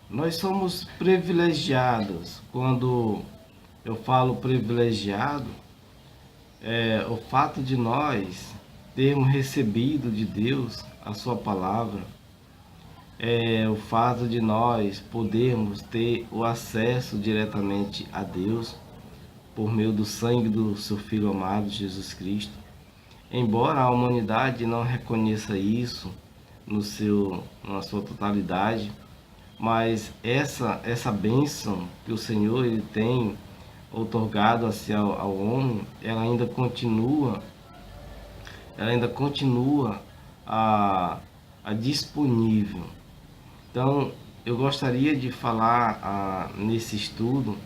Nós somos privilegiados. Quando eu falo privilegiado, é o fato de nós termos recebido de Deus a sua palavra, é o fato de nós podermos ter o acesso diretamente a Deus por meio do sangue do seu Filho amado, Jesus Cristo. Embora a humanidade não reconheça isso na sua totalidade, mas essa bênção que o Senhor ele tem outorgado assim ao homem, ela ainda continua a disponível. Então, eu gostaria de falar nesse estudo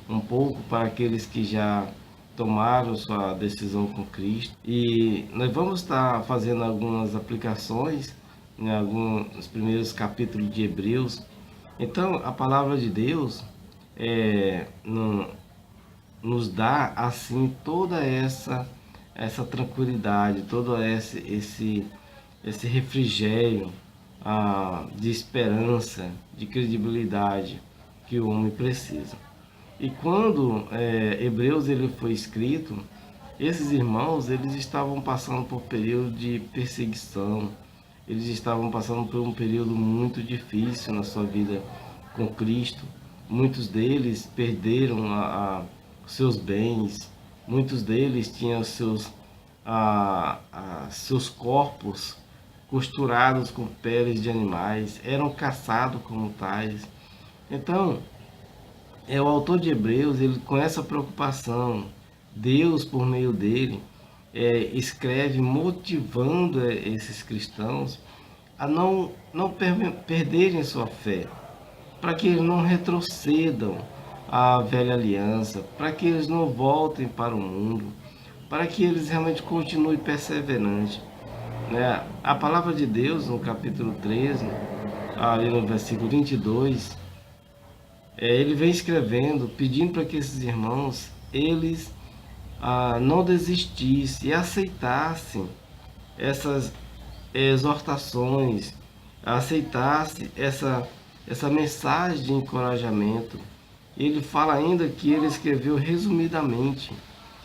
um pouco para aqueles que já tomaram sua decisão com Cristo. E nós vamos estar fazendo algumas aplicações em alguns primeiros capítulos de Hebreus. Então, a palavra de Deus nos dá assim toda essa tranquilidade, todo esse refrigério de esperança, de credibilidade que o homem precisa. E quando Hebreus ele foi escrito, esses irmãos eles estavam passando por período de perseguição, eles estavam passando por um período muito difícil na sua vida com Cristo. Muitos deles perderam seus bens, muitos deles tinham seus corpos costurados com peles de animais, eram caçados como tais. Então, o autor de Hebreus, ele com essa preocupação, Deus por meio dele escreve motivando esses cristãos a não perderem sua fé, para que eles não retrocedam à velha aliança, para que eles não voltem para o mundo, para que eles realmente continuem perseverantes. Né? A palavra de Deus, no capítulo 13, ali no versículo 22, ele vem escrevendo, pedindo para que esses irmãos, eles não desistissem e aceitassem essas exortações, aceitassem essa mensagem de encorajamento. Ele fala ainda que ele escreveu resumidamente,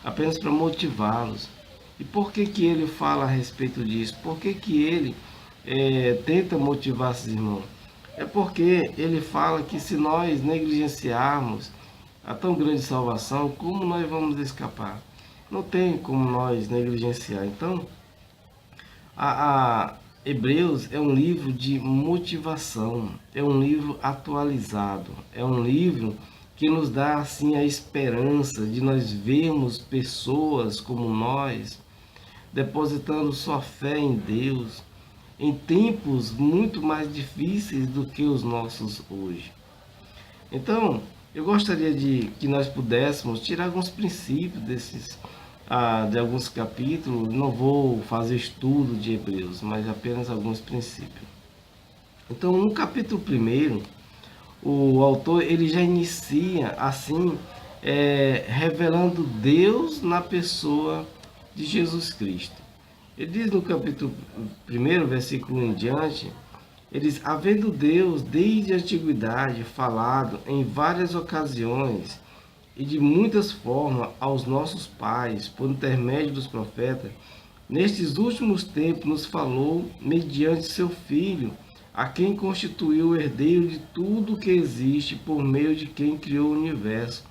apenas para motivá-los. E por que ele fala a respeito disso? Por que ele tenta motivar esses irmãos? É porque ele fala que se nós negligenciarmos a tão grande salvação, como nós vamos escapar? Não tem como nós negligenciar. Então, a Hebreus é um livro de motivação, é um livro atualizado, é um livro que nos dá assim a esperança de nós vermos pessoas como nós depositando sua fé em Deus em tempos muito mais difíceis do que os nossos hoje. Então, eu gostaria de que nós pudéssemos tirar alguns princípios de alguns capítulos. Não vou fazer estudo de Hebreus, mas apenas alguns princípios. Então, no capítulo 1, o autor ele já inicia assim, revelando Deus na pessoa de Jesus Cristo. Ele diz no capítulo 1, versículo 1 em diante, ele diz: havendo Deus desde a antiguidade falado em várias ocasiões e de muitas formas aos nossos pais, por intermédio dos profetas, nestes últimos tempos nos falou mediante seu Filho, a quem constituiu o herdeiro de tudo que existe, por meio de quem criou o universo.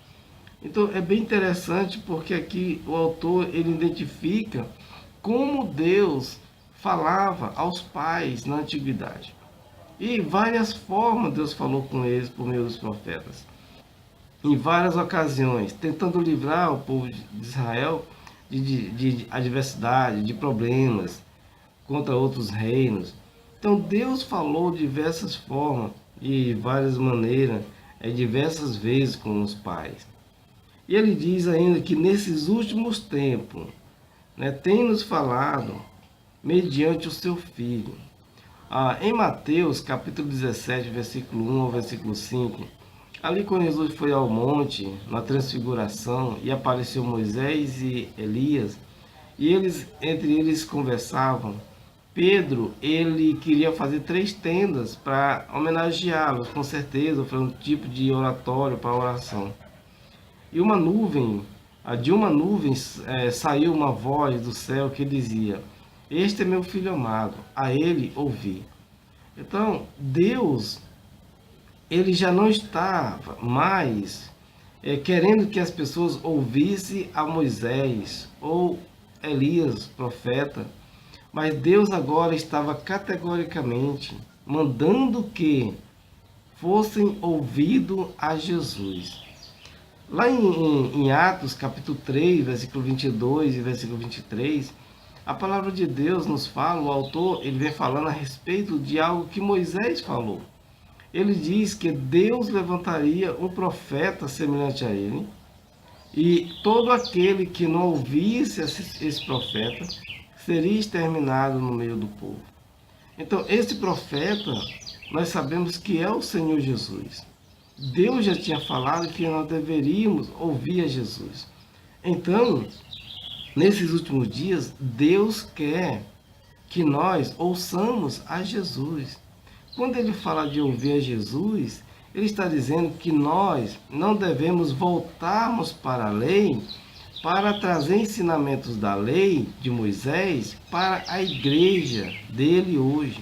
Então é bem interessante porque aqui o autor ele identifica como Deus falava aos pais na antiguidade. E várias formas Deus falou com eles por meio dos profetas. Em várias ocasiões, tentando livrar o povo de Israel de adversidade, de problemas contra outros reinos. Então Deus falou de diversas formas, de várias maneiras, diversas vezes com os pais. E ele diz ainda que nesses últimos tempos, tem nos falado mediante o seu Filho. Em Mateus capítulo 17, versículo 1 ao versículo 5, ali quando Jesus foi ao monte, na transfiguração, e apareceu Moisés e Elias, e entre eles conversavam, Pedro, ele queria fazer 3 tendas para homenageá-los, com certeza, foi um tipo de oratório para oração. E de uma nuvem saiu uma voz do céu que dizia: Este é meu filho amado, a ele ouvi. Então, Deus, ele já não estava mais querendo que as pessoas ouvissem a Moisés ou Elias, profeta, mas Deus agora estava categoricamente mandando que fossem ouvidos a Jesus. Lá em Atos, capítulo 3, versículo 22 e versículo 23, a palavra de Deus nos fala, o autor, ele vem falando a respeito de algo que Moisés falou. Ele diz que Deus levantaria um profeta semelhante a ele, e todo aquele que não ouvisse esse profeta seria exterminado no meio do povo. Então, esse profeta, nós sabemos que é o Senhor Jesus. Deus já tinha falado que nós deveríamos ouvir a Jesus. Então, nesses últimos dias, Deus quer que nós ouçamos a Jesus. Quando ele fala de ouvir a Jesus, ele está dizendo que nós não devemos voltarmos para a lei para trazer ensinamentos da lei de Moisés para a igreja dele hoje.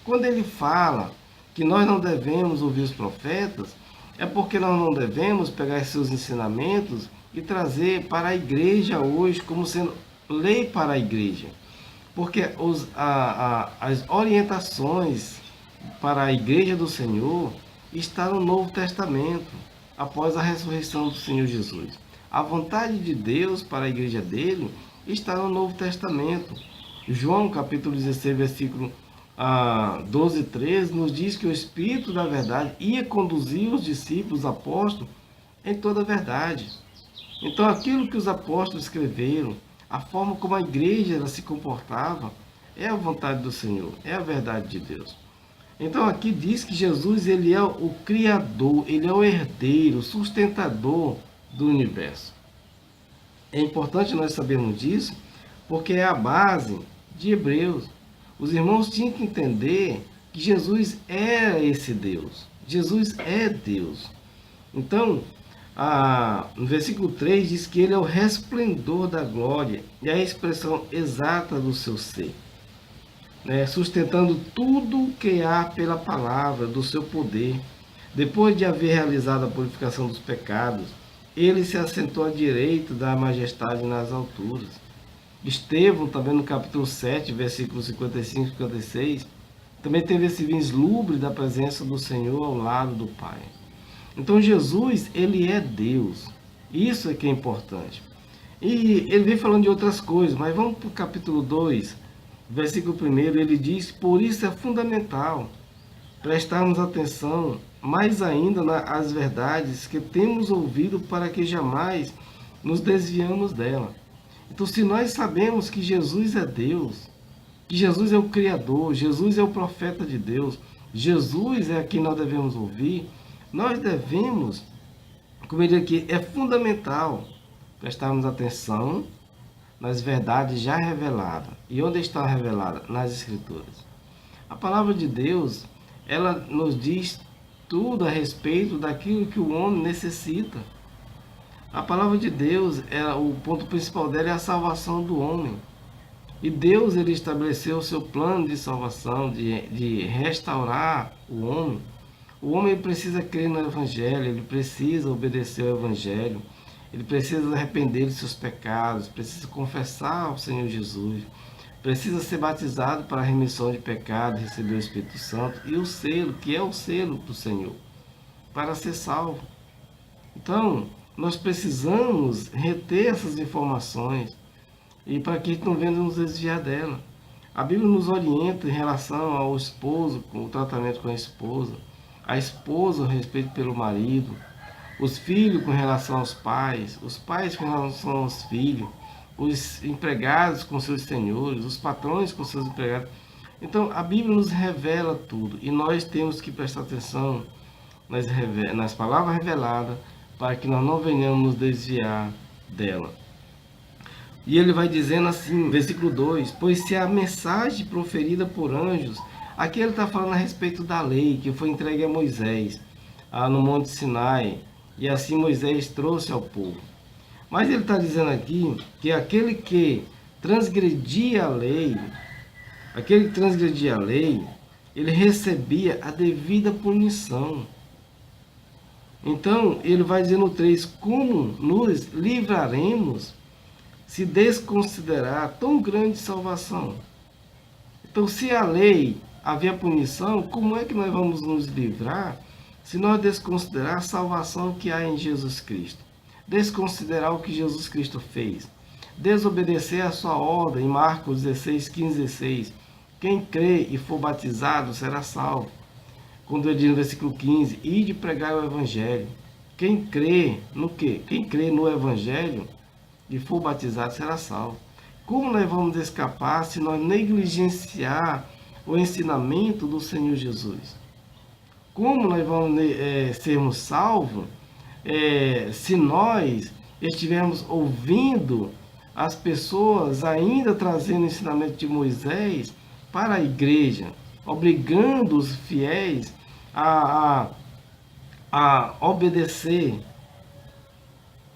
Quando ele fala que nós não devemos ouvir os profetas, é porque nós não devemos pegar seus ensinamentos e trazer para a igreja hoje como sendo lei para a igreja. Porque as orientações para a igreja do Senhor estão no Novo Testamento, após a ressurreição do Senhor Jesus. A vontade de Deus para a igreja dele está no Novo Testamento. João capítulo 16, versículo 12 e 13, nos diz que o Espírito da verdade ia conduzir os discípulos, apóstolos, em toda a verdade. Então, aquilo que os apóstolos escreveram, a forma como a igreja ela se comportava, é a vontade do Senhor, é a verdade de Deus. Então, aqui diz que Jesus ele é o Criador, ele é o herdeiro, o sustentador do universo. É importante nós sabermos disso, porque é a base de Hebreus. Os irmãos tinham que entender que Jesus é esse Deus. Jesus é Deus. Então, no versículo 3 diz que ele é o resplendor da glória e a expressão exata do seu ser, né? Sustentando tudo que há pela palavra do seu poder. Depois de haver realizado a purificação dos pecados, ele se assentou à direita da majestade nas alturas. Estevão, também no capítulo 7, versículos 55 e 56, também teve esse vislumbre da presença do Senhor ao lado do Pai. Então Jesus, ele é Deus. Isso é que é importante. E ele vem falando de outras coisas, mas vamos para o capítulo 2, versículo 1, ele diz: por isso é fundamental prestarmos atenção mais ainda às verdades que temos ouvido, para que jamais nos desviamos dela. Então, se nós sabemos que Jesus é Deus, que Jesus é o Criador, Jesus é o profeta de Deus, Jesus é a quem nós devemos ouvir, nós devemos, como ele aqui, é fundamental prestarmos atenção nas verdades já reveladas. E onde estão reveladas? Nas Escrituras. A palavra de Deus, ela nos diz tudo a respeito daquilo que o homem necessita. A palavra de Deus, o ponto principal dela é a salvação do homem. E Deus ele estabeleceu o seu plano de salvação, de restaurar o homem. O homem precisa crer no Evangelho, ele precisa obedecer ao Evangelho, ele precisa arrepender de seus pecados, precisa confessar ao Senhor Jesus, precisa ser batizado para a remissão de pecados, receber o Espírito Santo e o selo, que é o selo do Senhor, para ser salvo. Então, nós precisamos reter essas informações e para que não venhamos nos desviar dela. A Bíblia nos orienta em relação ao esposo, com o tratamento com a esposa a respeito pelo marido, os filhos com relação aos pais, os pais com relação aos filhos, os empregados com seus senhores, os patrões com seus empregados. Então, a Bíblia nos revela tudo e nós temos que prestar atenção nas palavras reveladas para que nós não venhamos nos desviar dela. E ele vai dizendo assim, versículo 2: pois se a mensagem proferida por anjos, aqui ele está falando a respeito da lei que foi entregue a Moisés no Monte Sinai, e assim Moisés trouxe ao povo. Mas ele está dizendo aqui que aquele que transgredia a lei, ele recebia a devida punição. Então, ele vai dizer no 3, como nos livraremos se desconsiderar tão grande salvação? Então, se a lei havia punição, como é que nós vamos nos livrar se nós desconsiderar a salvação que há em Jesus Cristo? Desconsiderar o que Jesus Cristo fez. Desobedecer a sua ordem, em Marcos 16, 15, 16. Quem crê e for batizado será salvo. Quando ele diz no versículo 15, ide pregar o Evangelho. Quem crê no quê? Quem crê no Evangelho e for batizado será salvo. Como nós vamos escapar se nós negligenciar o ensinamento do Senhor Jesus? Como nós vamos sermos salvos se nós estivermos ouvindo as pessoas ainda trazendo o ensinamento de Moisés para a igreja, obrigando os fiéis a obedecer?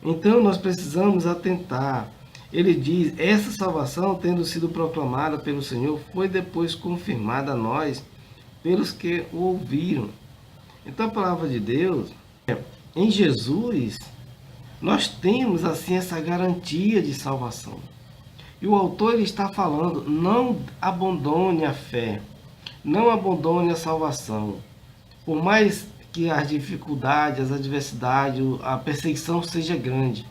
Então nós precisamos atentar. Ele diz, essa salvação, tendo sido proclamada pelo Senhor, foi depois confirmada a nós pelos que o ouviram. Então a palavra de Deus, em Jesus, nós temos assim essa garantia de salvação. E o autor ele está falando, não abandone a fé, não abandone a salvação. Por mais que as dificuldades, as adversidades, a perseguição seja grande,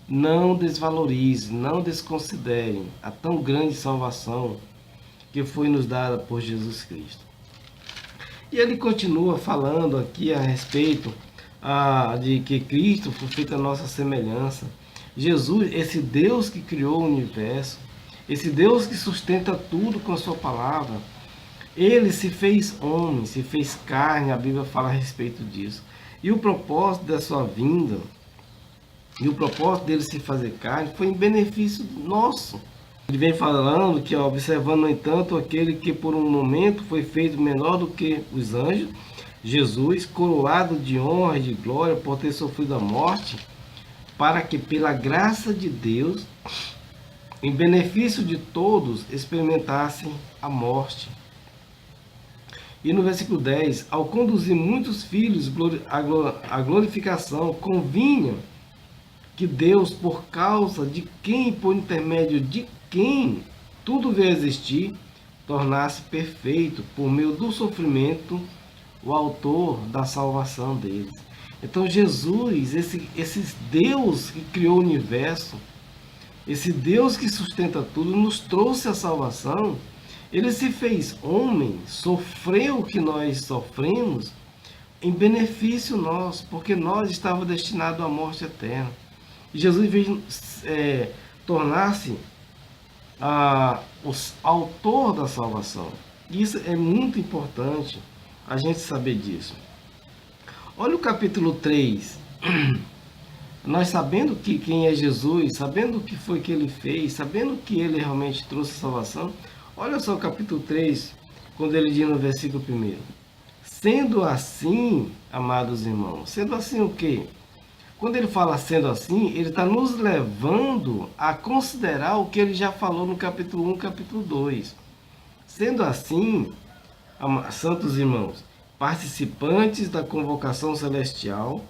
não desvalorize, não desconsidere a tão grande salvação que foi nos dada por Jesus Cristo. E ele continua falando aqui a respeito de que Cristo foi feito a nossa semelhança. Jesus, esse Deus que criou o universo, esse Deus que sustenta tudo com a sua palavra, ele se fez homem, se fez carne, a Bíblia fala a respeito disso. E o propósito da sua vinda, e o propósito dele se fazer carne, foi em benefício nosso. Ele vem falando que, observando, no entanto, aquele que por um momento foi feito menor do que os anjos, Jesus, coroado de honra e de glória por ter sofrido a morte, para que pela graça de Deus, em benefício de todos, experimentassem a morte. E no versículo 10, ao conduzir muitos filhos à glorificação, convinha que Deus, por causa de quem, por intermédio de quem tudo veio a existir, tornasse perfeito, por meio do sofrimento, o autor da salvação deles. Então Jesus, esse Deus que criou o universo, esse Deus que sustenta tudo, nos trouxe a salvação. Ele se fez homem, sofreu o que nós sofremos, em benefício nosso, porque nós estávamos destinados à morte eterna. E Jesus veio tornar-se o autor da salvação. Isso é muito importante a gente saber disso. Olha o capítulo 3. Nós sabendo que quem é Jesus, sabendo o que foi que ele fez, sabendo que ele realmente trouxe salvação, olha só o capítulo 3, quando ele diz no versículo 1. Sendo assim, amados irmãos, sendo assim o quê? Quando ele fala sendo assim, ele está nos levando a considerar o que ele já falou no capítulo 1, capítulo 2. Sendo assim, santos irmãos, participantes da convocação celestial,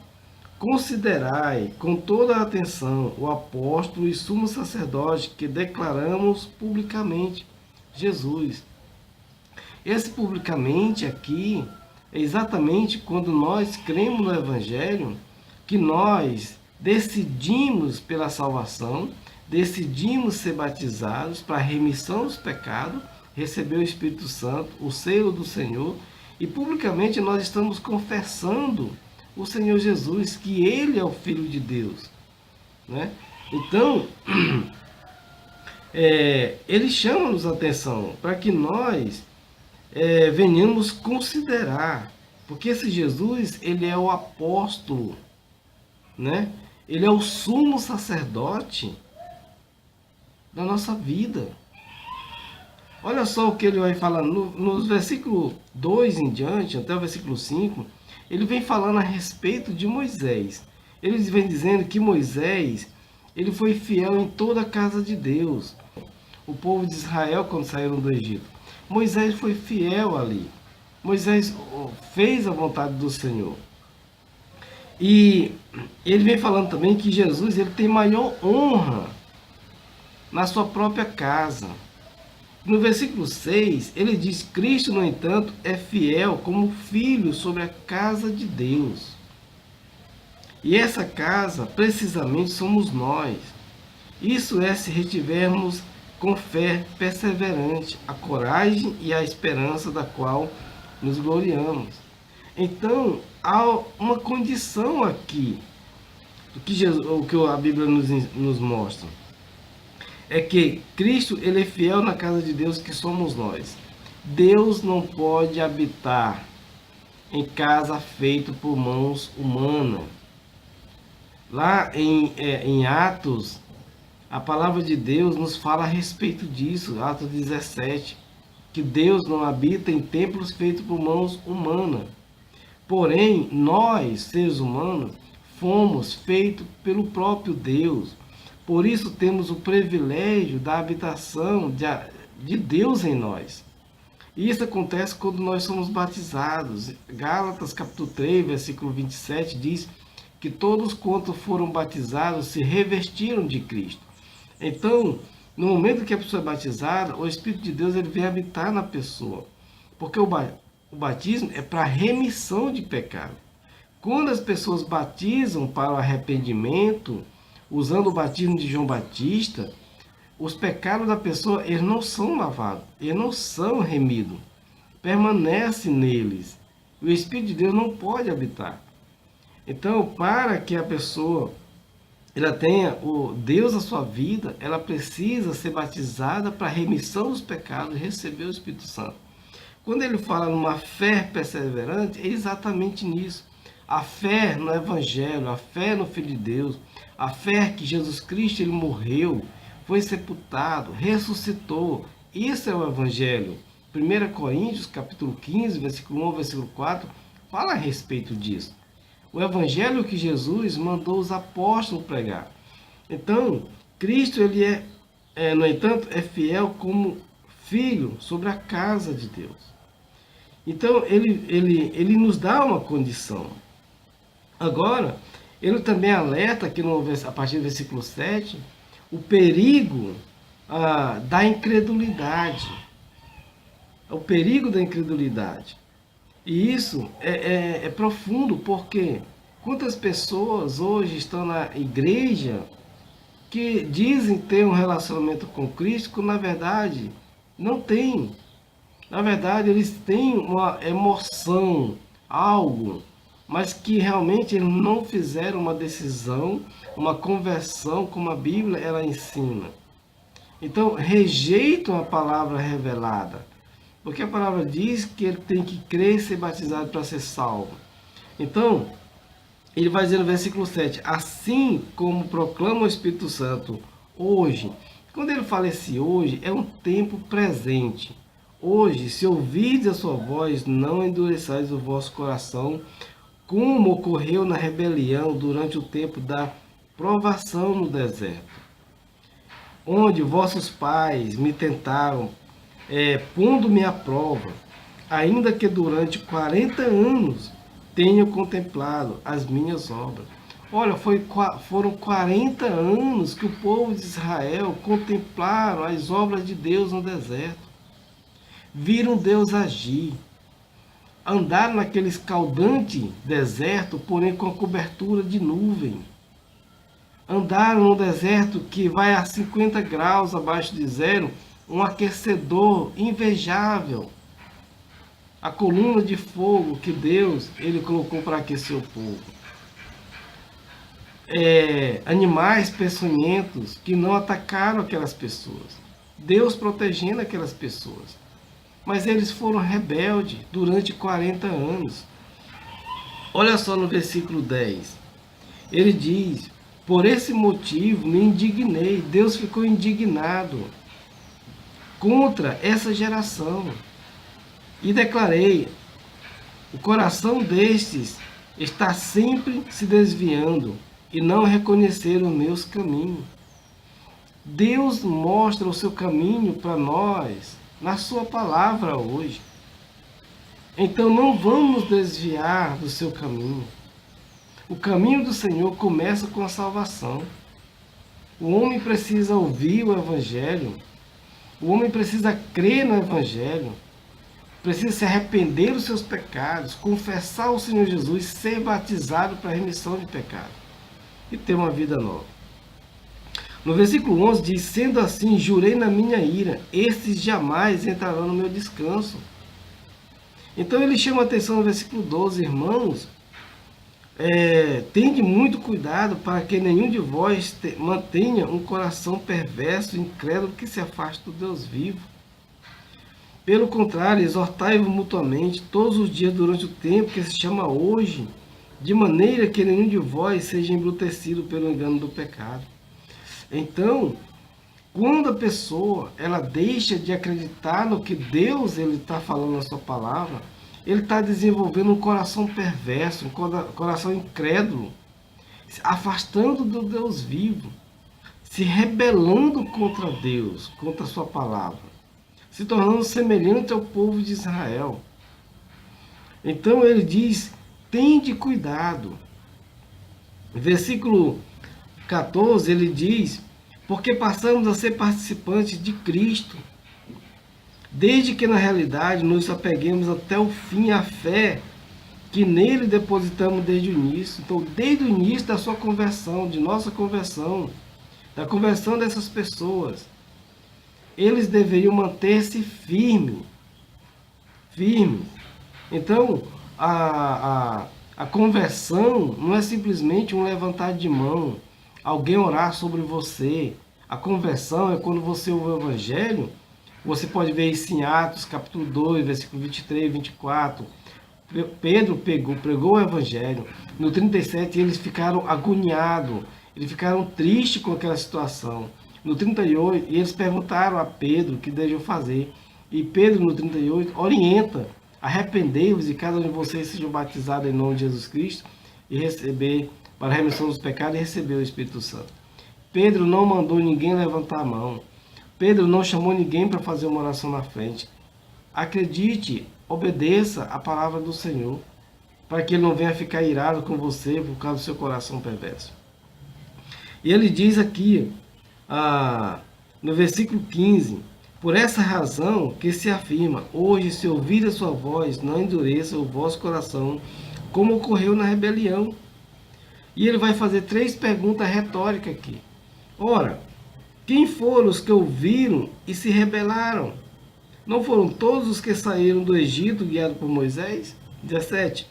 considerai com toda a atenção o apóstolo e sumo sacerdote que declaramos publicamente, Jesus. Esse publicamente aqui é exatamente quando nós cremos no Evangelho, que nós decidimos pela salvação, decidimos ser batizados para a remissão dos pecados, receber o Espírito Santo, o selo do Senhor, e publicamente nós estamos confessando o Senhor Jesus, que Ele é o Filho de Deus, né? Então, Ele chama-nos a atenção para que nós venhamos considerar, porque esse Jesus, Ele é o apóstolo, né? Ele é o sumo sacerdote da nossa vida. Olha só o que ele vai falando nos versículos 2 em diante, até o versículo 5, ele vem falando a respeito de Moisés. Ele vem dizendo que Moisés, ele foi fiel em toda a casa de Deus. O povo de Israel, quando saíram do Egito, Moisés foi fiel ali. Moisés fez a vontade do Senhor. E ele vem falando também que Jesus, ele tem maior honra na sua própria casa. No versículo 6, ele diz: Cristo, no entanto, é fiel como filho sobre a casa de Deus. E essa casa, precisamente, somos nós. Isso é se retivermos com fé perseverante a coragem e a esperança da qual nos gloriamos. Então, há uma condição aqui, o que a Bíblia nos mostra. É que Cristo, ele é fiel na casa de Deus, que somos nós. Deus não pode habitar em casa feita por mãos humanas. Lá em Atos, a palavra de Deus nos fala a respeito disso, Atos 17, que Deus não habita em templos feitos por mãos humanas. Porém, nós, seres humanos, fomos feitos pelo próprio Deus. Por isso temos o privilégio da habitação de Deus em nós. E isso acontece quando nós somos batizados. Gálatas capítulo 3, versículo 27 diz que todos quanto foram batizados se revestiram de Cristo. Então, no momento que a pessoa é batizada, o Espírito de Deus ele vem habitar na pessoa. Porque o batismo é para remissão de pecado. Quando as pessoas batizam para o arrependimento, usando o batismo de João Batista, os pecados da pessoa, eles não são lavados, eles não são remidos, permanece neles. O Espírito de Deus não pode habitar. Então, para que a pessoa ela tenha o Deus na sua vida, ela precisa ser batizada para a remissão dos pecados e receber o Espírito Santo. Quando ele fala numa fé perseverante, é exatamente nisso. A fé no Evangelho, a fé no Filho de Deus, a fé que Jesus Cristo ele morreu, foi sepultado, ressuscitou. Isso é o Evangelho. 1 Coríntios, capítulo 15, versículo 1, versículo 4, fala a respeito disso. O Evangelho que Jesus mandou os apóstolos pregar. Então, Cristo, ele no entanto, é fiel como filho sobre a casa de Deus. Então, ele nos dá uma condição. Agora, ele também alerta aqui a partir do versículo 7, o perigo da incredulidade. O perigo da incredulidade. E isso é profundo, porque quantas pessoas hoje estão na igreja que dizem ter um relacionamento com Cristo, quando na verdade não tem. Na verdade, eles têm uma emoção, algo, mas que realmente eles não fizeram uma decisão, uma conversão como a Bíblia ela ensina. Então, rejeitam a palavra revelada, porque a palavra diz que ele tem que crer e ser batizado para ser salvo. Então, ele vai dizer no versículo 7, assim como proclama o Espírito Santo hoje. Quando ele fala esse hoje, é um tempo presente. Hoje, se ouvides a sua voz, não endureçais o vosso coração, como ocorreu na rebelião durante o tempo da provação no deserto, onde vossos pais me tentaram, pondo-me à prova, ainda que durante 40 anos tenho contemplado as minhas obras. Olha, foram 40 anos que o povo de Israel contemplaram as obras de Deus no deserto. Viram Deus agir. Andaram naquele escaldante deserto, porém com a cobertura de nuvem. Andaram no deserto que vai a 50 graus abaixo de zero, um aquecedor invejável. A coluna de fogo que Deus ele colocou para aquecer o povo. Animais peçonhentos que não atacaram aquelas pessoas. Deus protegendo aquelas pessoas. Mas eles foram rebeldes durante 40 anos. Olha só no versículo 10. Ele diz Por esse motivo me indignei. Deus ficou indignado contra essa geração. E declarei: o coração destes está sempre se desviando e não reconhecer os meus caminhos. Deus mostra o seu caminho para nós na sua palavra hoje. Então não vamos desviar do seu caminho. O caminho do Senhor começa com a salvação. O homem precisa ouvir o Evangelho. O homem precisa crer no Evangelho. Precisa se arrepender dos seus pecados, confessar o Senhor Jesus, ser batizado para a remissão de pecado e ter uma vida nova. No versículo 11 diz: sendo assim, jurei na minha ira, estes jamais entrarão no meu descanso. Então ele chama a atenção no versículo 12, irmãos, tende muito cuidado para que nenhum de vós mantenha um coração perverso, incrédulo, que se afaste do Deus vivo. Pelo contrário, exortai-vos mutuamente todos os dias durante o tempo que se chama hoje, de maneira que nenhum de vós seja embrutecido pelo engano do pecado. Então, quando a pessoa ela deixa de acreditar no que Deus está falando na sua palavra, ele está desenvolvendo um coração perverso, um coração incrédulo, se afastando do Deus vivo, se rebelando contra Deus, contra a sua palavra, se tornando semelhante ao povo de Israel. Então ele diz: tende cuidado. Versículo 14 ele diz: porque passamos a ser participantes de Cristo, desde que na realidade nos apeguemos até o fim à fé que nele depositamos desde o início. Então, desde o início da sua conversão, de nossa conversão, da conversão dessas pessoas, eles deveriam manter-se firmes. Então, a conversão não é simplesmente um levantar de mão, alguém orar sobre você. A conversão é quando você ouve o Evangelho. Você pode ver isso em Atos, capítulo 2, versículo 23 e 24. Pedro pregou o Evangelho. No 37, eles ficaram agoniados, eles ficaram tristes com aquela situação. No 38, eles perguntaram a Pedro o que deveriam fazer. E Pedro, no 38, orienta: arrependei-vos e cada um de vocês seja batizado em nome de Jesus Cristo e receber para a remissão dos pecados e receber o Espírito Santo. Pedro não mandou ninguém levantar a mão. Pedro não chamou ninguém para fazer uma oração na frente. Acredite, obedeça a palavra do Senhor, para que ele não venha ficar irado com você por causa do seu coração perverso. E ele diz aqui, no versículo 15: por essa razão que se afirma: hoje, se ouvir a sua voz, não endureça o vosso coração, como ocorreu na rebelião. E ele vai fazer 3 perguntas retóricas aqui. Ora, quem foram os que ouviram e se rebelaram? Não foram todos os que saíram do Egito guiados por Moisés? 17.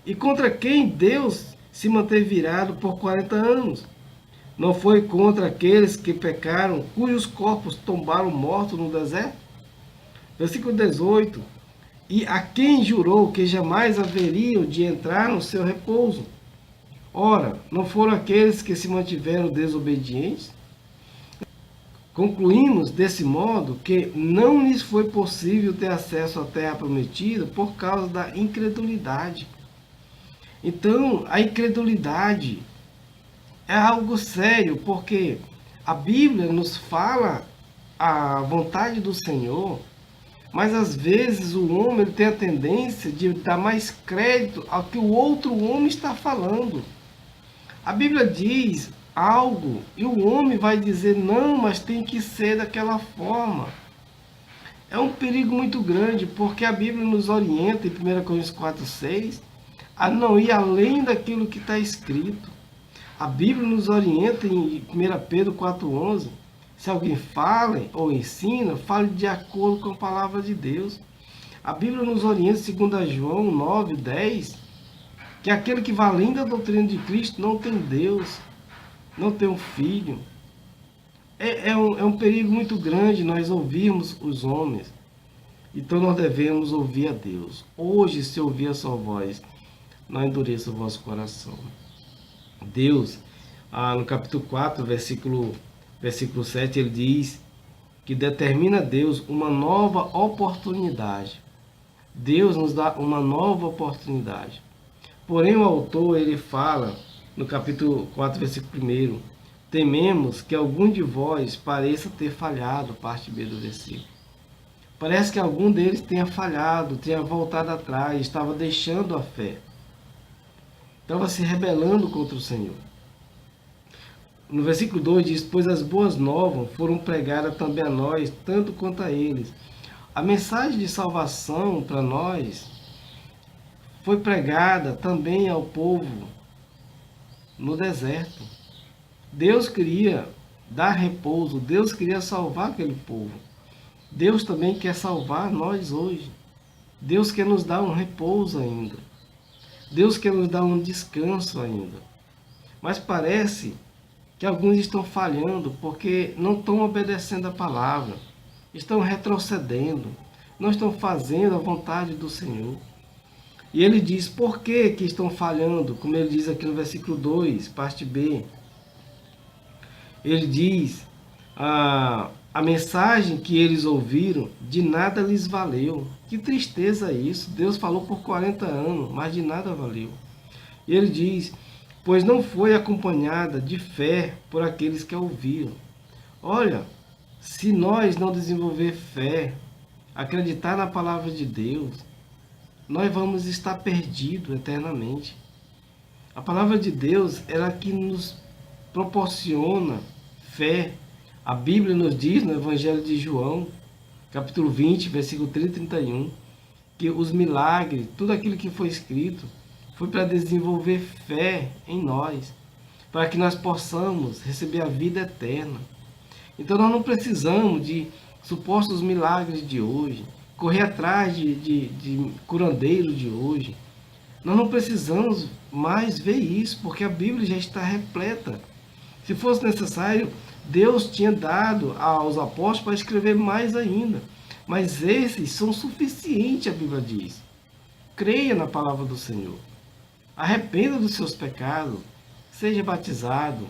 E contra quem Deus se manteve virado por 40 anos? Não foi contra aqueles que pecaram, cujos corpos tombaram mortos no deserto? Versículo 18. E a quem jurou que jamais haveriam de entrar no seu repouso? Ora, não foram aqueles que se mantiveram desobedientes? Concluímos desse modo que não lhes foi possível ter acesso à terra prometida por causa da incredulidade. Então, a incredulidade é algo sério, porque a Bíblia nos fala a vontade do Senhor, mas às vezes o homem ele tem a tendência de dar mais crédito ao que o outro homem está falando. A Bíblia diz algo e o homem vai dizer: não, mas tem que ser daquela forma. É um perigo muito grande, porque a Bíblia nos orienta em 1 Coríntios 4:6 a não ir além daquilo que está escrito. A Bíblia nos orienta em 1 Pedro 4:11, se alguém fale ou ensina, fale de acordo com a palavra de Deus. A Bíblia nos orienta em 2 João 9:10, que aquele que vai além da doutrina de Cristo não tem Deus, não tem um filho. É um perigo muito grande nós ouvirmos os homens. Então nós devemos ouvir a Deus. Hoje, se ouvir a sua voz, não endureça o vosso coração. Deus no capítulo 4, versículo 7, ele diz que determina a Deus uma nova oportunidade. Deus nos dá uma nova oportunidade. Porém, o autor, ele fala, no capítulo 4, versículo 1, tememos que algum de vós pareça ter falhado, parte B do versículo. Parece que algum deles tenha falhado, tenha voltado atrás, estava deixando a fé. Estava se rebelando contra o Senhor. No versículo 2 diz, pois as boas novas foram pregadas também a nós, tanto quanto a eles. A mensagem de salvação para nós foi pregada também ao povo no deserto. Deus queria dar repouso, Deus queria salvar aquele povo. Deus também quer salvar nós hoje. Deus quer nos dar um repouso ainda. Deus quer nos dar um descanso ainda. Mas parece que alguns estão falhando porque não estão obedecendo a palavra, estão retrocedendo, não estão fazendo a vontade do Senhor. E ele diz, por que estão falhando? Como ele diz aqui no versículo 2, parte B. Ele diz, a mensagem que eles ouviram de nada lhes valeu. Que tristeza isso, Deus falou por 40 anos, mas de nada valeu. E ele diz, pois não foi acompanhada de fé por aqueles que a ouviram. Olha, se nós não desenvolver fé, acreditar na palavra de Deus, nós vamos estar perdidos eternamente. A palavra de Deus é a que nos proporciona fé. A Bíblia nos diz no Evangelho de João, capítulo 20, versículo 30 e 31, que os milagres, tudo aquilo que foi escrito, foi para desenvolver fé em nós, para que nós possamos receber a vida eterna. Então nós não precisamos de supostos milagres de hoje, correr atrás de curandeiro de hoje. Nós não precisamos mais ver isso, porque a Bíblia já está repleta. Se fosse necessário, Deus tinha dado aos apóstolos para escrever mais ainda. Mas esses são suficientes, a Bíblia diz. Creia na palavra do Senhor. Arrependa dos seus pecados. Seja batizado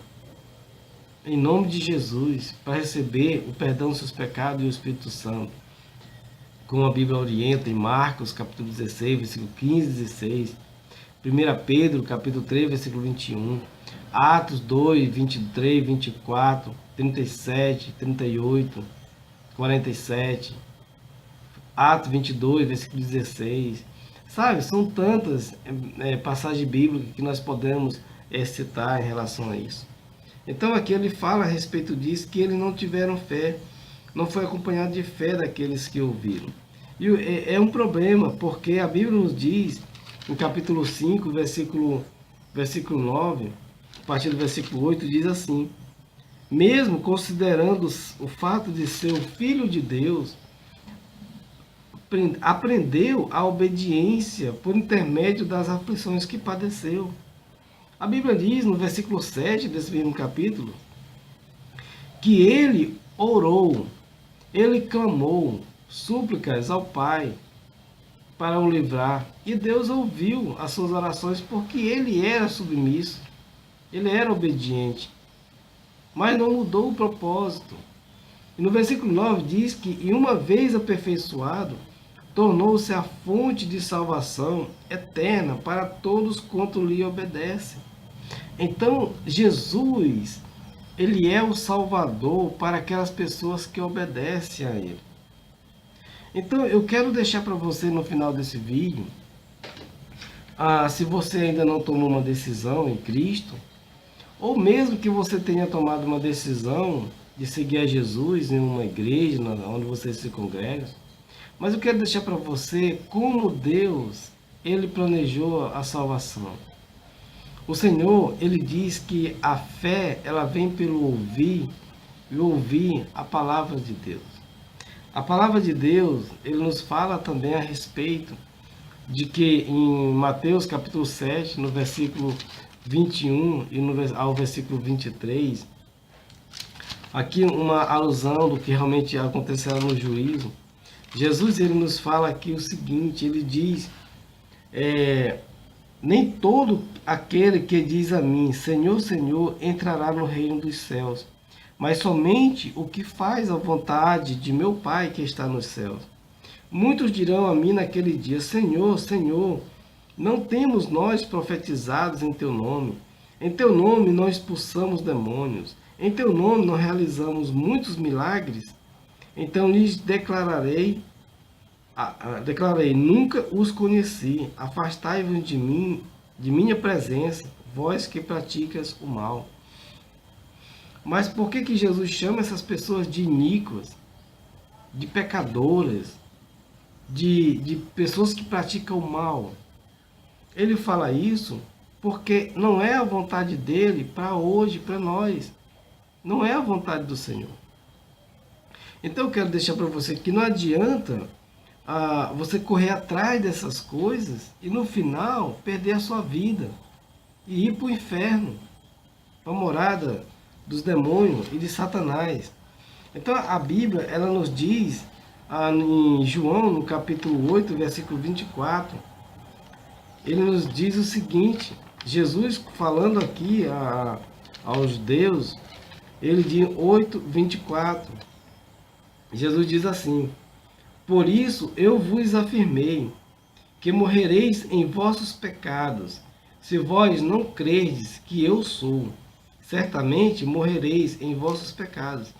em nome de Jesus para receber o perdão dos seus pecados e o Espírito Santo. Como a Bíblia orienta em Marcos, capítulo 16, versículo 15 e 16. 1 Pedro, capítulo 3, versículo 21. Atos 2, 23, 24, 37, 38, 47. Atos 22, versículo 16. Sabe, são tantas passagens bíblicas que nós podemos citar em relação a isso. Então aqui ele fala a respeito disso, que eles não tiveram fé, não foi acompanhado de fé daqueles que ouviram. E é um problema, porque a Bíblia nos diz, no capítulo 5, versículo 9, a partir do versículo 8, diz assim, mesmo considerando o fato de ser o Filho de Deus, aprendeu a obediência por intermédio das aflições que padeceu. A Bíblia diz no versículo 7 desse mesmo capítulo, que ele orou, ele clamou súplicas ao Pai para o livrar. E Deus ouviu as suas orações porque ele era submisso, ele era obediente, mas não mudou o propósito. E no versículo 9 diz que, e uma vez aperfeiçoado, tornou-se a fonte de salvação eterna para todos quanto lhe obedecem. Então, Jesus, ele é o Salvador para aquelas pessoas que obedecem a ele. Então, eu quero deixar para você no final desse vídeo, se você ainda não tomou uma decisão em Cristo, ou mesmo que você tenha tomado uma decisão de seguir a Jesus em uma igreja, onde você se congrega, mas eu quero deixar para você como Deus, ele planejou a salvação. O Senhor, ele diz que a fé, ela vem pelo ouvir, e ouvir a palavra de Deus. A palavra de Deus, ele nos fala também a respeito de que em Mateus capítulo 7, no versículo 21 e ao versículo 23, aqui uma alusão do que realmente acontecerá no juízo. Jesus, ele nos fala aqui o seguinte, ele diz, Nem todo aquele que diz a mim, Senhor, Senhor, entrará no reino dos céus, mas somente o que faz a vontade de meu Pai que está nos céus. Muitos dirão a mim naquele dia, Senhor, Senhor, não temos nós profetizados em teu nome? Em teu nome nós expulsamos demônios. Em teu nome nós realizamos muitos milagres. Então lhes declararei, nunca os conheci. Afastai-vos de mim, de minha presença, vós que praticas o mal. Mas por que Jesus chama essas pessoas de iníquas, de pecadoras, de pessoas que praticam o mal? Ele fala isso porque não é a vontade dele para hoje, para nós. Não é a vontade do Senhor. Então eu quero deixar para você que não adianta você correr atrás dessas coisas e no final perder a sua vida e ir para o inferno, para a morada dos demônios e de Satanás. Então a Bíblia, ela nos diz, em João, no capítulo 8, versículo 24, ele nos diz o seguinte, Jesus falando aqui aos judeus, ele diz 8, 24, Jesus diz assim, por isso eu vos afirmei, que morrereis em vossos pecados, se vós não crerdes que eu sou, certamente morrereis em vossos pecados.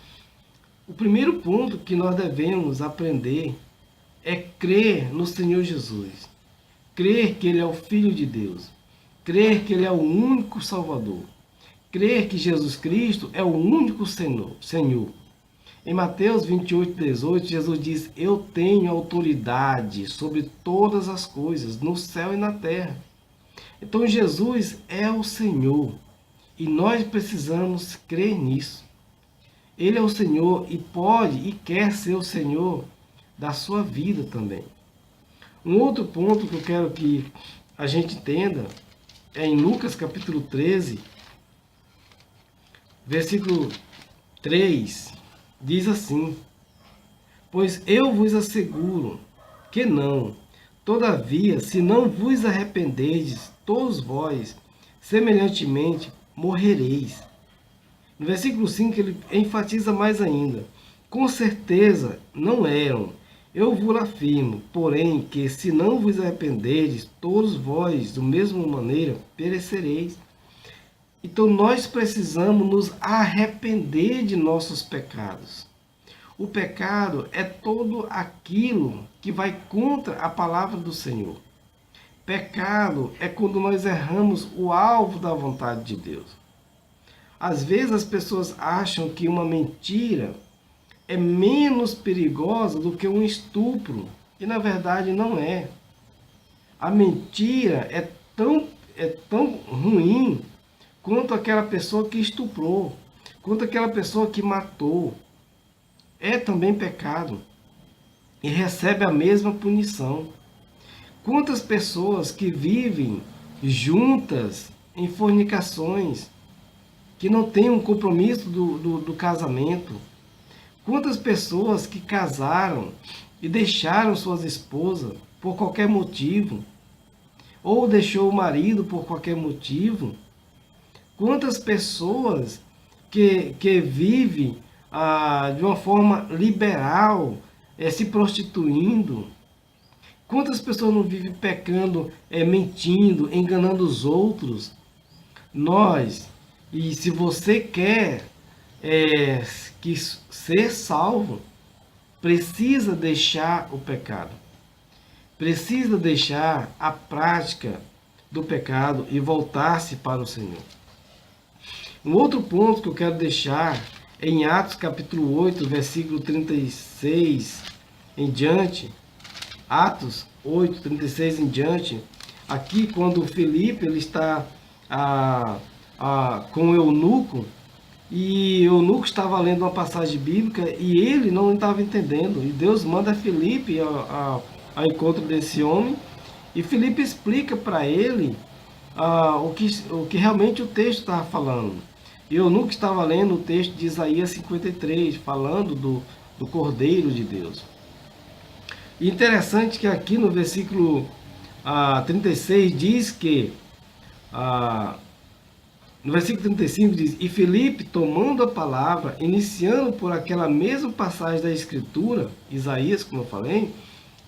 O primeiro ponto que nós devemos aprender é crer no Senhor Jesus. Crer que Ele é o Filho de Deus. Crer que Ele é o único Salvador. Crer que Jesus Cristo é o único Senhor. Em Mateus 28, 18, Jesus diz, eu tenho autoridade sobre todas as coisas, no céu e na terra. Então Jesus é o Senhor e nós precisamos crer nisso. Ele é o Senhor e pode e quer ser o Senhor da sua vida também. Um outro ponto que eu quero que a gente entenda é em Lucas capítulo 13, versículo 3, diz assim, pois eu vos asseguro que não, todavia, se não vos arrependerdes, todos vós, semelhantemente, morrereis. No versículo 5 ele enfatiza mais ainda, com certeza não eram, eu vos afirmo, porém, que se não vos arrependerdes, todos vós, da mesma maneira, perecereis. Então nós precisamos nos arrepender de nossos pecados. O pecado é todo aquilo que vai contra a palavra do Senhor. Pecado é quando nós erramos o alvo da vontade de Deus. Às vezes as pessoas acham que uma mentira é menos perigosa do que um estupro. E na verdade não é. A mentira é tão ruim quanto aquela pessoa que estuprou, quanto aquela pessoa que matou. É também pecado e recebe a mesma punição. Quantas pessoas que vivem juntas em fornicações, que não têm um compromisso do casamento. Quantas pessoas que casaram e deixaram suas esposas por qualquer motivo, ou deixou o marido por qualquer motivo. Quantas pessoas que vivem de uma forma liberal, se prostituindo. Quantas pessoas não vivem pecando, mentindo, enganando os outros. E se você quer ser salvo, precisa deixar o pecado. Precisa deixar a prática do pecado e voltar-se para o Senhor. Um outro ponto que eu quero deixar é em Atos capítulo 8, versículo 36 em diante. Atos 8, 36 em diante. Aqui quando Filipe ele está com o eunuco, e o eunuco estava lendo uma passagem bíblica e ele não estava entendendo. E Deus manda Filipe ao encontro desse homem, e Filipe explica para ele o que realmente o texto estava falando. E o eunuco estava lendo o texto de Isaías 53, falando do Cordeiro de Deus. E interessante que aqui no versículo 36 diz que, no versículo 35 diz, e Filipe, tomando a palavra, iniciando por aquela mesma passagem da Escritura, Isaías, como eu falei,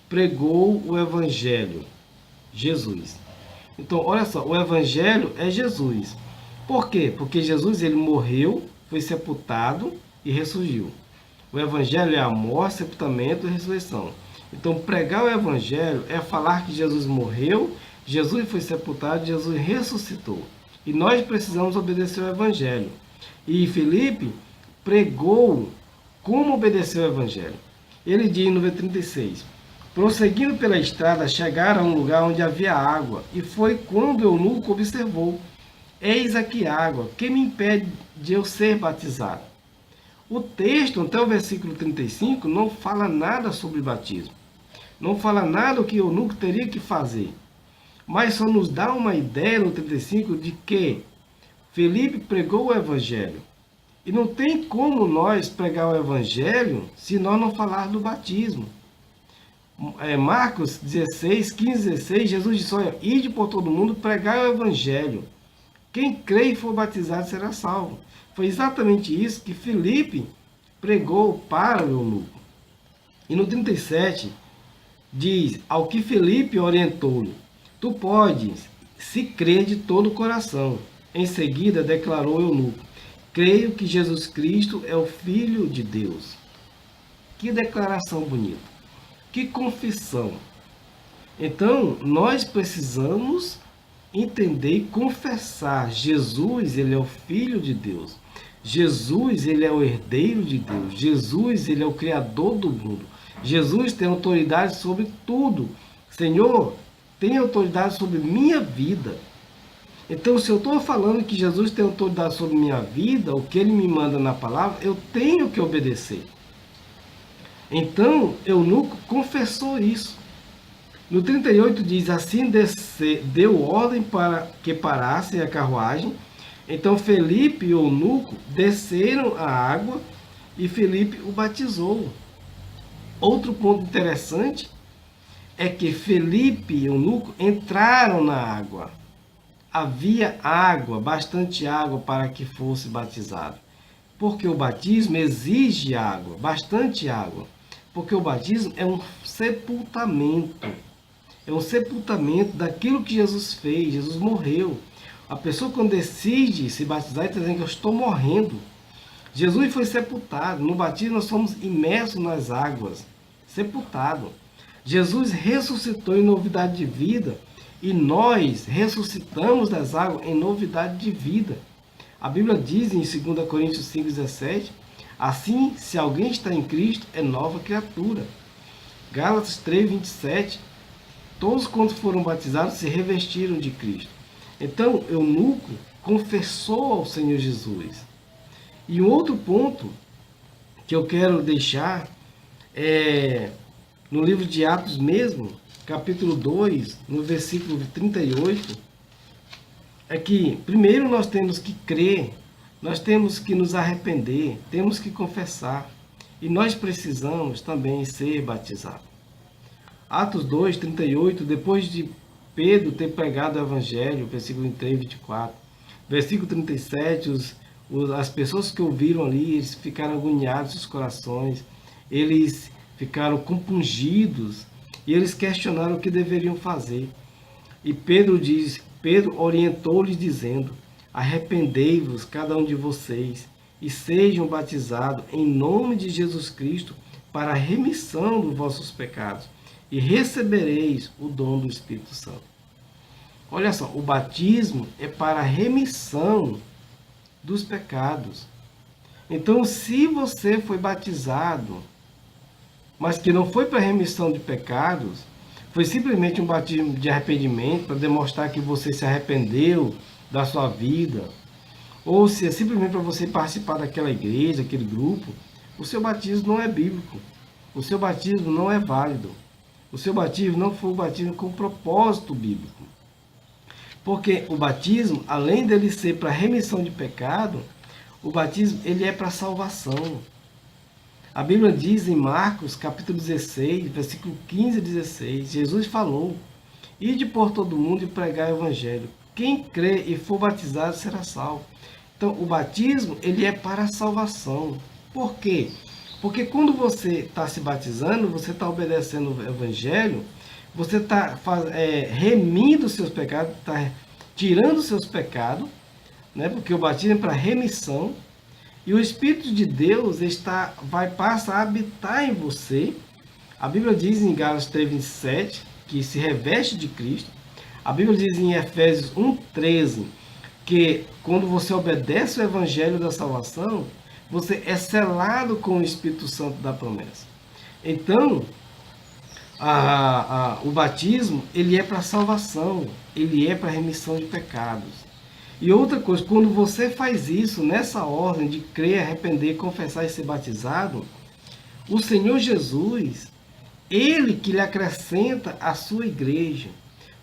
pregou o Evangelho, Jesus. Então, olha só, o Evangelho é Jesus. Por quê? Porque Jesus, ele morreu, foi sepultado e ressurgiu. O Evangelho é a morte, sepultamento e ressurreição. Então, pregar o Evangelho é falar que Jesus morreu, Jesus foi sepultado, Jesus ressuscitou. E nós precisamos obedecer ao Evangelho. E Filipe pregou como obedecer ao Evangelho. Ele diz no versículo 36, prosseguindo pela estrada, chegaram a um lugar onde havia água, e foi quando o eunuco observou, eis aqui água, que me impede de eu ser batizado? O texto, até o versículo 35, não fala nada sobre batismo. Não fala nada o que o eunuco teria que fazer. Mas só nos dá uma ideia no 35 de que Filipe pregou o Evangelho. E não tem como nós pregar o Evangelho se nós não falar do batismo. Marcos 16, 15, 16, Jesus disse, olha, ide por todo mundo pregar o Evangelho. Quem crê e for batizado será salvo. Foi exatamente isso que Filipe pregou para o eunuco. E no 37 diz, ao que Filipe orientou-lhe, tu podes, se crer de todo o coração. Em seguida declarou o eunuco, creio que Jesus Cristo é o Filho de Deus. Que declaração bonita. Que confissão. Então, nós precisamos entender e confessar. Jesus, ele é o Filho de Deus. Jesus, ele é o herdeiro de Deus. Jesus, ele é o Criador do mundo. Jesus tem autoridade sobre tudo. Senhor, tem autoridade sobre minha vida. Então, se eu estou falando que Jesus tem autoridade sobre minha vida, o que ele me manda na palavra, eu tenho que obedecer. Então, eunuco confessou isso. No 38 diz, assim deu ordem para que parasse a carruagem. Então Felipe e o eunuco desceram a água e Felipe o batizou. Outro ponto interessante é que Felipe e o eunuco entraram na água. Havia água, bastante água para que fosse batizado. Porque o batismo exige água, bastante água. Porque o batismo é um sepultamento. É um sepultamento daquilo que Jesus fez. Jesus morreu. A pessoa, quando decide se batizar, está dizendo que eu estou morrendo. Jesus foi sepultado. No batismo, nós somos imersos nas águas. Sepultado. Jesus ressuscitou em novidade de vida. E nós ressuscitamos das águas em novidade de vida. A Bíblia diz em 2 Coríntios 5,17, assim, se alguém está em Cristo, é nova criatura. Gálatas 3,27, todos quantos foram batizados se revestiram de Cristo. Então, eunuco confessou ao Senhor Jesus. E um outro ponto que eu quero deixar é no livro de Atos mesmo, capítulo 2, no versículo 38, é que primeiro nós temos que crer, nós temos que nos arrepender, temos que confessar, e nós precisamos também ser batizados. Atos 2, 38, depois de Pedro ter pregado o Evangelho, versículo 23, 24, versículo 37, as pessoas que ouviram ali, eles ficaram agoniados nos corações, eles ficaram compungidos, e eles questionaram o que deveriam fazer. E Pedro orientou-lhes dizendo, arrependei-vos cada um de vocês e sejam batizados em nome de Jesus Cristo para a remissão dos vossos pecados e recebereis o dom do Espírito Santo. Olha só, o batismo é para a remissão dos pecados. Então, se você foi batizado, mas que não foi para remissão de pecados, foi simplesmente um batismo de arrependimento para demonstrar que você se arrependeu da sua vida, ou se é simplesmente para você participar daquela igreja, aquele grupo, o seu batismo não é bíblico, o seu batismo não é válido, o seu batismo não foi um batismo com propósito bíblico. Porque o batismo, além dele ser para remissão de pecado, o batismo ele é para salvação. A Bíblia diz em Marcos, capítulo 16, versículo 15 e 16, Jesus falou, ide por todo mundo e pregar o evangelho. Quem crê e for batizado será salvo. Então, o batismo, ele é para a salvação. Por quê? Porque quando você está se batizando, você está obedecendo o evangelho, você está remindo os seus pecados, está tirando os seus pecados, né? Porque o batismo é para remissão, e o Espírito de Deus passa a habitar em você. A Bíblia diz em Gálatas 3:27 que se reveste de Cristo. A Bíblia diz em Efésios 1:13 que quando você obedece o evangelho da salvação, você é selado com o Espírito Santo da promessa. Então, o batismo, ele é para salvação, ele é para remissão de pecados. E outra coisa, quando você faz isso nessa ordem de crer, arrepender, confessar e ser batizado, o Senhor Jesus, ele que lhe acrescenta a sua igreja.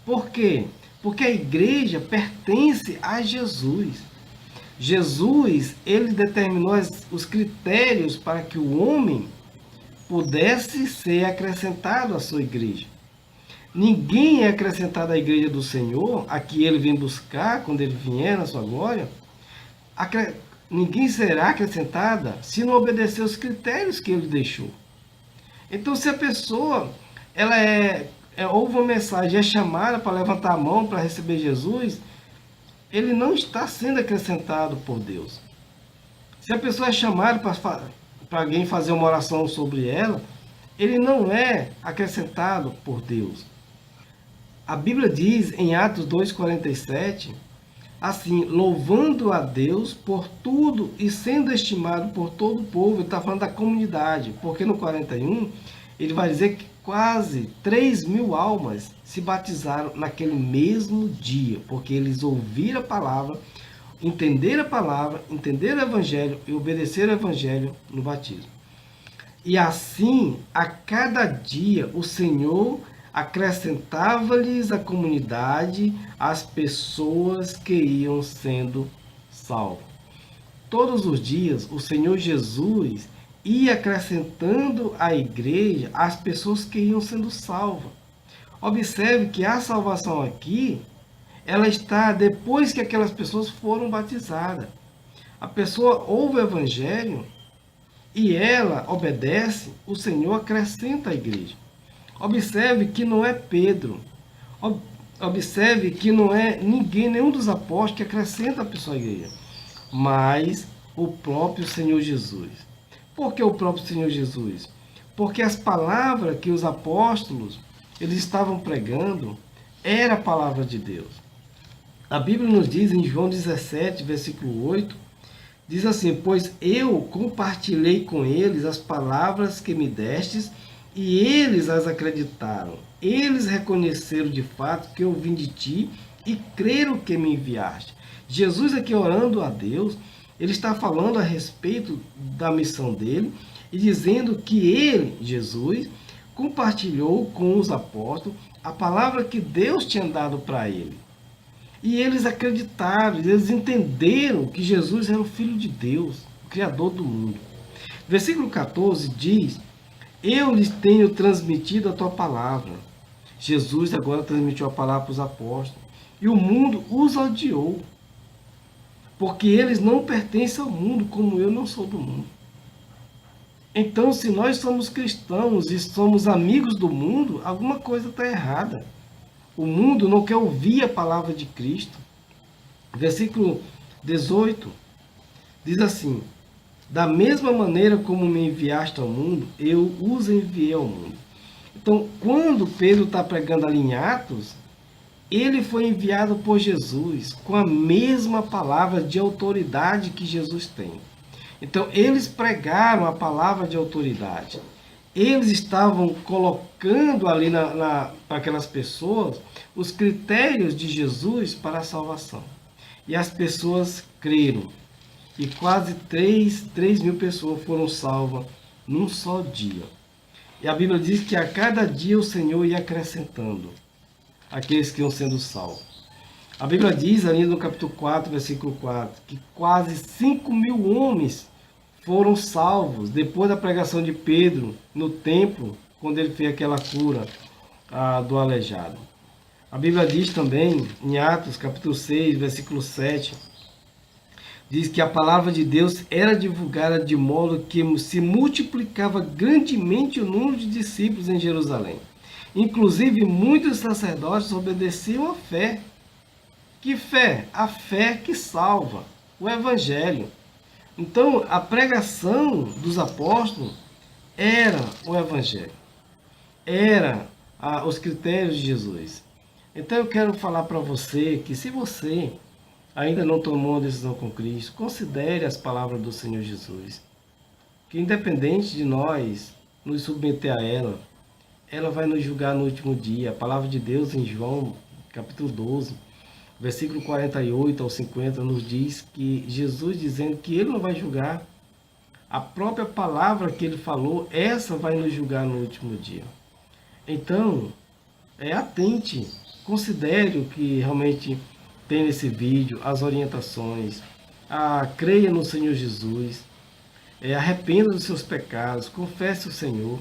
Por quê? Porque a igreja pertence a Jesus. Jesus, ele determinou os critérios para que o homem pudesse ser acrescentado à sua igreja. Ninguém é acrescentado à igreja do Senhor, a que ele vem buscar quando ele vier na sua glória. Ninguém será acrescentada se não obedecer os critérios que ele deixou. Então, se a pessoa ouve uma mensagem, é chamada para levantar a mão para receber Jesus, ele não está sendo acrescentado por Deus. Se a pessoa é chamada para alguém fazer uma oração sobre ela, ele não é acrescentado por Deus. A Bíblia diz em Atos 2:47, assim, louvando a Deus por tudo e sendo estimado por todo o povo. Ele está falando da comunidade, porque no 41 ele vai dizer que quase 3.000 almas se batizaram naquele mesmo dia, porque eles ouviram a palavra, entenderam o evangelho e obedeceram o evangelho no batismo. E assim, a cada dia, o Senhor acrescentava-lhes a comunidade as pessoas que iam sendo salvas. Todos os dias, o Senhor Jesus ia acrescentando à igreja as pessoas que iam sendo salvas. Observe que a salvação aqui, ela está depois que aquelas pessoas foram batizadas. A pessoa ouve o evangelho e ela obedece, o Senhor acrescenta à igreja. Observe que não é Pedro, observe que não é ninguém, nenhum dos apóstolos que acrescenta a pessoa à igreja, mas o próprio Senhor Jesus. Por que o próprio Senhor Jesus? Porque as palavras que os apóstolos eles estavam pregando era a palavra de Deus. A Bíblia nos diz em João 17, versículo 8, diz assim, pois eu compartilhei com eles as palavras que me destes, e eles as acreditaram. Eles reconheceram de fato que eu vim de ti e creram que me enviaste. Jesus aqui orando a Deus, ele está falando a respeito da missão dele e dizendo que ele, Jesus, compartilhou com os apóstolos a palavra que Deus tinha dado para ele. E eles acreditaram, eles entenderam que Jesus era o Filho de Deus, o Criador do mundo. Versículo 14 diz, eu lhes tenho transmitido a tua palavra. Jesus agora transmitiu a palavra para os apóstolos. E o mundo os odiou. Porque eles não pertencem ao mundo, como eu não sou do mundo. Então, se nós somos cristãos e somos amigos do mundo, alguma coisa está errada. O mundo não quer ouvir a palavra de Cristo. Versículo 18 diz assim, da mesma maneira como me enviaste ao mundo, eu os enviei ao mundo. Então, quando Pedro está pregando ali em Atos, ele foi enviado por Jesus com a mesma palavra de autoridade que Jesus tem. Então, eles pregaram a palavra de autoridade. Eles estavam colocando ali para aquelas pessoas os critérios de Jesus para a salvação. E as pessoas creram. E quase 3.000 pessoas foram salvas num só dia. E a Bíblia diz que a cada dia o Senhor ia acrescentando aqueles que iam sendo salvos. A Bíblia diz ali no capítulo 4, versículo 4, que quase 5.000 homens foram salvos depois da pregação de Pedro no templo, quando ele fez aquela cura do aleijado. A Bíblia diz também, em Atos capítulo 6, versículo 7, diz que a palavra de Deus era divulgada de modo que se multiplicava grandemente o número de discípulos em Jerusalém. Inclusive, muitos sacerdotes obedeciam à fé. Que fé? A fé que salva, o Evangelho. Então, a pregação dos apóstolos era o Evangelho, era os critérios de Jesus. Então, eu quero falar para você que se você ainda não tomou uma decisão com Cristo, considere as palavras do Senhor Jesus, que independente de nós nos submeter a ela vai nos julgar no último dia. A palavra de Deus em João, capítulo 12, versículo 48 ao 50, nos diz que Jesus dizendo que ele não vai julgar, a própria palavra que ele falou, essa vai nos julgar no último dia. Então, atente, considere o que realmente tem nesse vídeo, as orientações, creia no Senhor Jesus, arrependa dos seus pecados, confesse o Senhor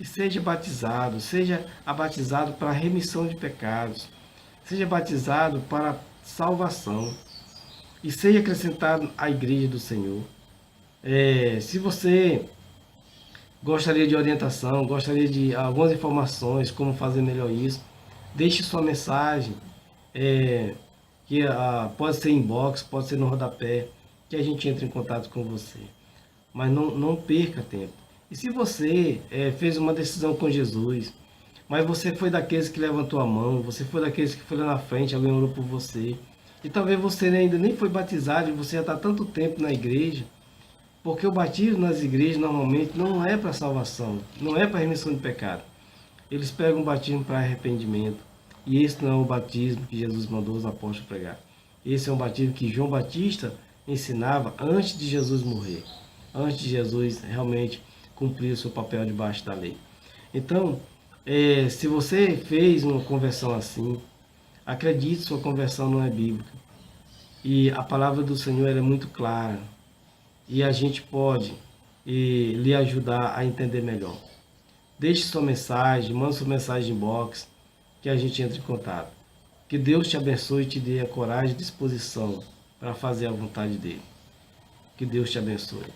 e seja batizado para a remissão de pecados, seja batizado para salvação e seja acrescentado à igreja do Senhor. Se você gostaria de orientação, gostaria de algumas informações, como fazer melhor isso, deixe sua mensagem, que pode ser inbox, pode ser no rodapé, que a gente entre em contato com você. Mas não perca tempo. E se você fez uma decisão com Jesus, mas você foi daqueles que levantou a mão, você foi daqueles que foi lá na frente, alguém orou por você, e talvez você ainda nem foi batizado e você já está tanto tempo na igreja, porque o batismo nas igrejas normalmente não é para salvação, não é para remissão de pecado. Eles pegam o batismo para arrependimento. E esse não é o batismo que Jesus mandou os apóstolos pregar. Esse é um batismo que João Batista ensinava antes de Jesus morrer, antes de Jesus realmente cumprir o seu papel debaixo da lei. Então, se você fez uma conversão assim, acredite, sua conversão não é bíblica. E a palavra do Senhor é muito clara. E a gente pode lhe ajudar a entender melhor. Deixe sua mensagem, mande sua mensagem em inbox, que a gente entre em contato. Que Deus te abençoe e te dê a coragem e disposição para fazer a vontade dele. Que Deus te abençoe.